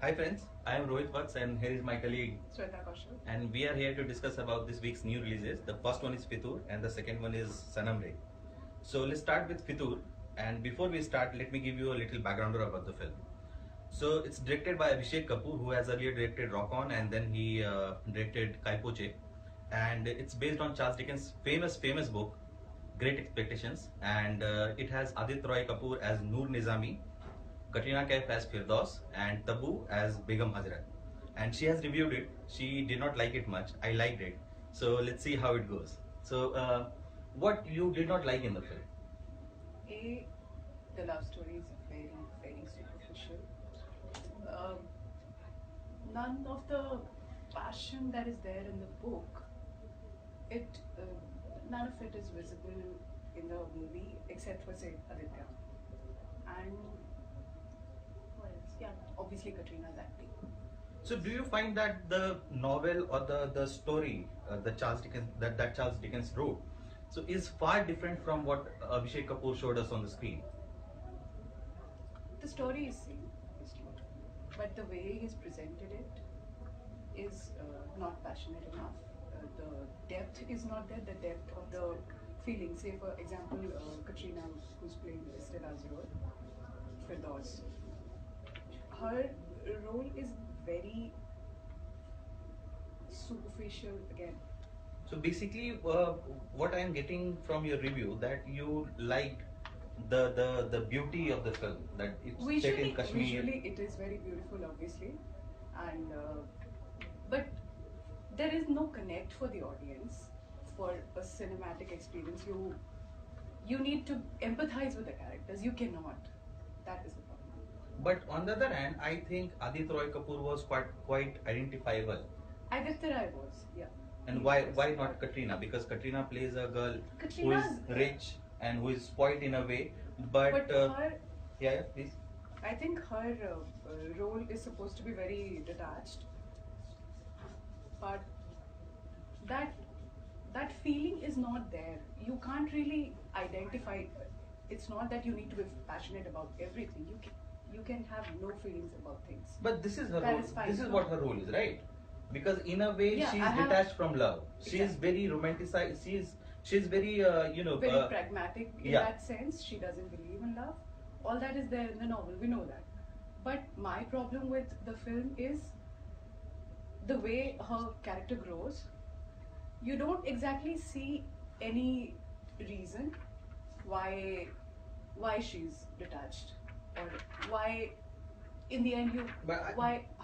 Hi friends, I am Rohit Vats and here is my colleague Shweta Kaushal. and we are here to discuss about this week's new releases. The first one is Fitur and the second one is Sanam Re. So let's start with Fitur, and before we start let me give you a little backgrounder about the film. So it's directed by Abhishek Kapoor, who has earlier directed Rock On and then he directed Kai Po Che, and it's based on Charles Dickens' famous book Great Expectations, and it has Aditya Roy Kapoor as Noor Nizami, Katrina Kaif as Firdaus, and Tabu as Begum Hazrat. And she has reviewed it. She did not like it much. I liked it. So let's see how it goes. So, what you did not like in the film? A, the love story is very superficial. Um, None of the passion that is there in the book, none of it is visible in the movie except for say Aditya. And what else? Yeah, obviously Katrina's acting. So, do you find that the novel or the story that Charles Dickens wrote, so is far different from what Abhishek Kapoor showed us on the screen? The story is same, obviously, but the way he's presented it is not passionate enough. The depth is not there. The depth of the feeling. Say, for example, Katrina, who's playing Stella's role, Firdaus. Her role is very superficial again. So basically, what I am getting from your review that you liked the beauty of the film, that it's set in Kashmir. Visually, it is very beautiful, obviously, and but there is no connect for the audience for a cinematic experience. You need to empathize with the characters. You cannot. That is the problem. But on the other hand, I think Aditya Roy Kapoor was quite identifiable. Aditya Roy was, yeah. And why not Katrina? Because Katrina plays a girl who is rich and who is spoiled in a way. But her, yeah, please. I think her role is supposed to be very detached, but that feeling is not there. You can't really identify. It's not that you need to be passionate about everything. You can have no feelings about things. But this is her That role. is fine, This is no? what her role is, right? Because in a way Yeah, she I is have- detached from love. She is Exactly. very romanticized. She is very Very pragmatic in yeah. that sense. She doesn't believe in love. All that is there in the novel. We know that. But my problem with the film is the way her character grows. You don't exactly see any reason why she's detached, or why in the end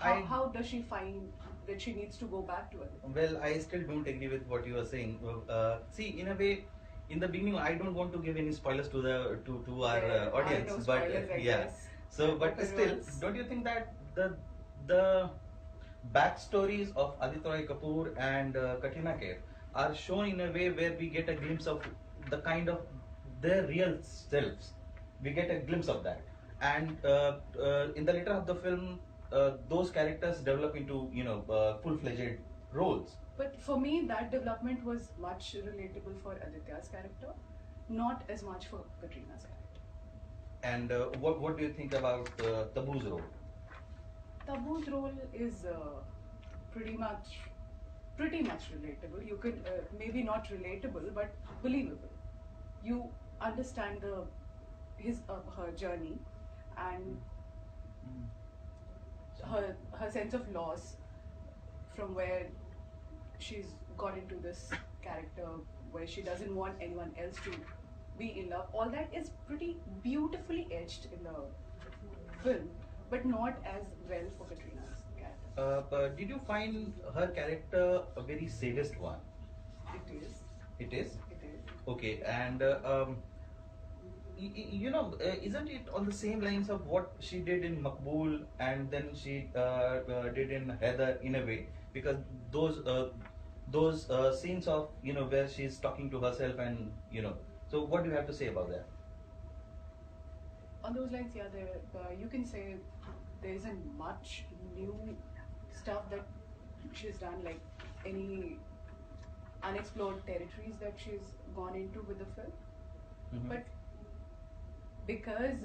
how does she find that she needs to go back to it? Well, I still don't agree with what you are saying. See, in a way, in the beginning, I don't want to give any spoilers to our audience, no but spoilers, I yeah. guess. So, but Open still, roads. don't you think that the backstories of Aditya Roy Kapoor and Katrina Kaif are shown in a way where we get a glimpse of the kind of their real selves? We get a glimpse of that, and in the later of the film, those characters develop into full-fledged roles. But for me, that development was much relatable for Aditya's character, not as much for Katrina's character. And what do you think about Tabu's role? Tabu's role is pretty much relatable. You could maybe not relatable, but believable. You understand her journey and her sense of loss from where she's got into this character where she doesn't want anyone else to be in love. All that is pretty beautifully etched in the film, but not as well for Katrina's character. But did you find her character a very sadist one? It is. It is? It is. Okay, and isn't it on the same lines of what she did in Makbul and then she did in Heather in a way? Because those scenes of where she's talking to herself and so what do you have to say about that? On those lines, yeah, you can say there isn't much new stuff that she's done, like any unexplored territories that she's gone into with the film. Mhm. But because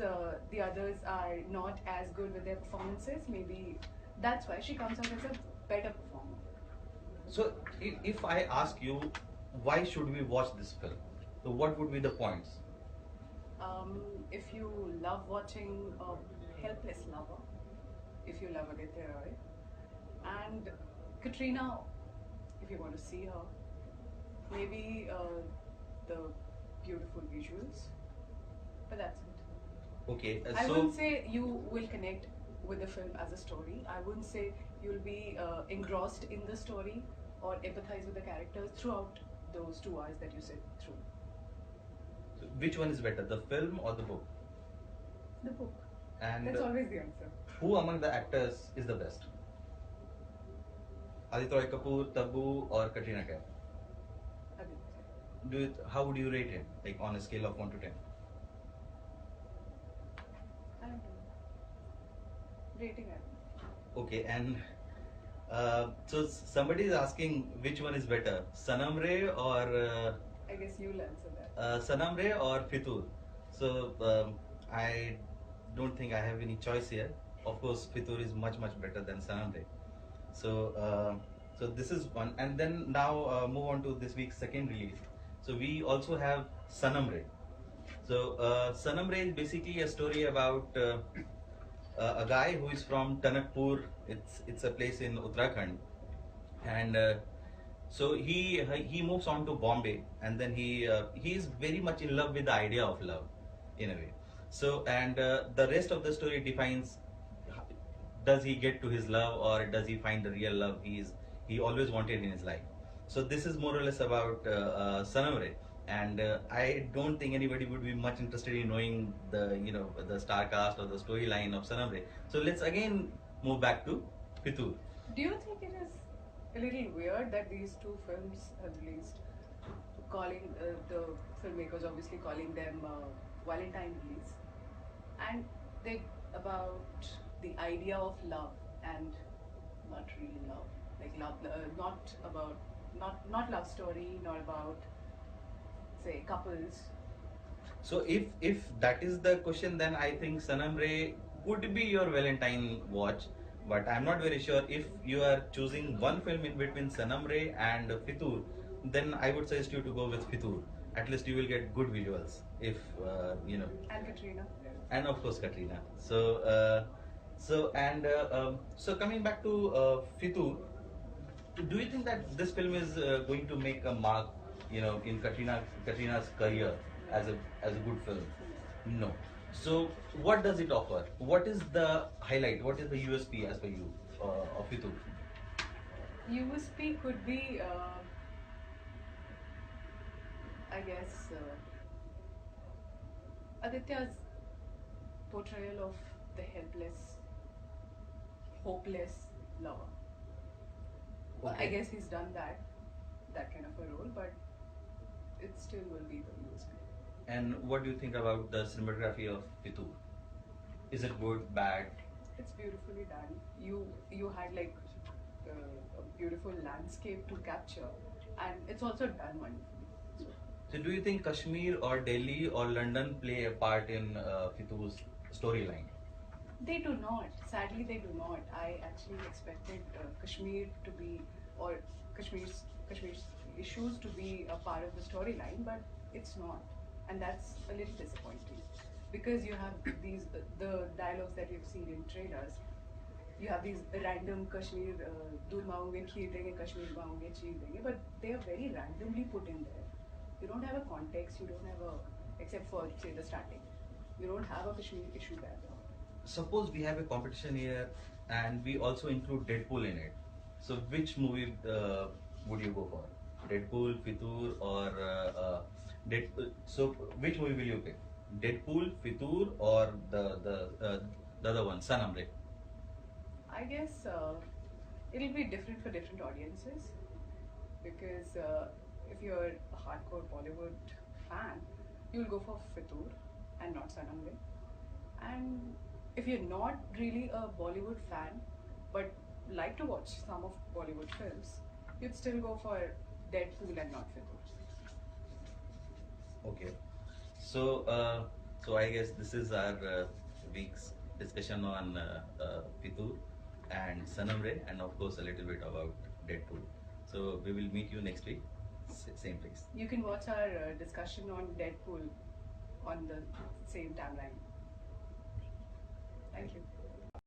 the others are not as good with their performances, maybe That's why she comes out as a better performer. So if I ask you, why should we watch this film? So what would be the points? If you love watching a helpless lover, if you love Aditya Roy, and Katrina, if you want to see her, maybe the beautiful visuals, but that's it. Okay, I so wouldn't say you will connect with the film as a story. I wouldn't say you'll be engrossed in the story or empathize with the characters throughout those 2 hours that you sit through. which one is better, the film or the book? The book. And That's always the answer. who among the actors is the best? Aditya Roy Kapoor, Tabu, or Katrina Kaif? Aditya. How would you rate him, like on a scale of 1 to 10? I don't know. Rating, I don't know. Okay, and so somebody is asking which one is better, Sanam Re or I guess you'll answer that. Sanam Re or Fitur? So I don't think I have any choice here. Of course, Fitur is much better than Sanam Re. So this is one, and then now move on to this week's second release. So we also have Sanam Re. So Sanam Re is basically a story about a guy who is from Tanakpur. It's a place in Uttarakhand, and so he moves on to Bombay, and then he is very much in love with the idea of love, in a way. So and the rest of the story defines, does he get to his love or does he find the real love he always wanted in his life. So this is more or less about Sanam Re, and I don't think anybody would be much interested in knowing the star cast or the storyline of Sanam Re. So let's again move back to Fitur. Do you think it is a little weird that these two films have released, calling the filmmakers obviously calling them Valentine release, and they about the idea of love and not really love, like love, not love story, not about say couples. So if that is the question, then I think Sanam Re would be your Valentine watch. But I'm not very sure if you are choosing one film in between Sanam Re and Fitur, then I would suggest you to go with Fitur. At least you will get good visuals. If And Katrina. and of course Katrina. So coming back to Fitur, do you think that this film is going to make a mark, in Katrina's career as a good film? No. So what does it offer? What is the highlight? What is the USP as per you of Fitur? USP could be, I guess, Aditya's portrayal of the helpless, hopeless lover. I Okay. guess he's done that kind of a role, but it still will be the USP. And what do you think about the cinematography of Fitur? Is it good, bad? It's beautifully done. You had like a beautiful landscape to capture, and it's also done wonderfully. So do you think Kashmir or Delhi or London play a part in Fitur's storyline? They do not. Sadly, they do not. I actually expected Kashmir to be, or Kashmir's issues to be a part of the storyline, but it's not, and that's a little disappointing because you have these the dialogues that you've seen in trailers. You have these random Kashmir दूध मांगोगे खीर देंगे, Kashmir मांगोगे खीर देंगे, but they are very randomly put in there. You don't have a context. You don't have a, except for say the starting. You don't have a Kashmir issue there. Suppose we have a competition here and we also include Deadpool in it. So which movie would you go for? Deadpool, Fitur, or Deadpool? So which movie will you pick? Deadpool, Fitur, or the other one, Sanam Re? I guess it'll be different for different audiences because if you're a hardcore Bollywood fan, you'll go for Fitur and not Sanam Re. And if you're not really a Bollywood fan but like to watch some of Bollywood films, you'd still go for Deadpool and not Fitur. Okay. So I guess this is our week's discussion on Fitur. and Sanam Ray, and of course a little bit about Deadpool. So we will meet you next week, same place. You can watch our discussion on Deadpool on the same timeline. Thank you.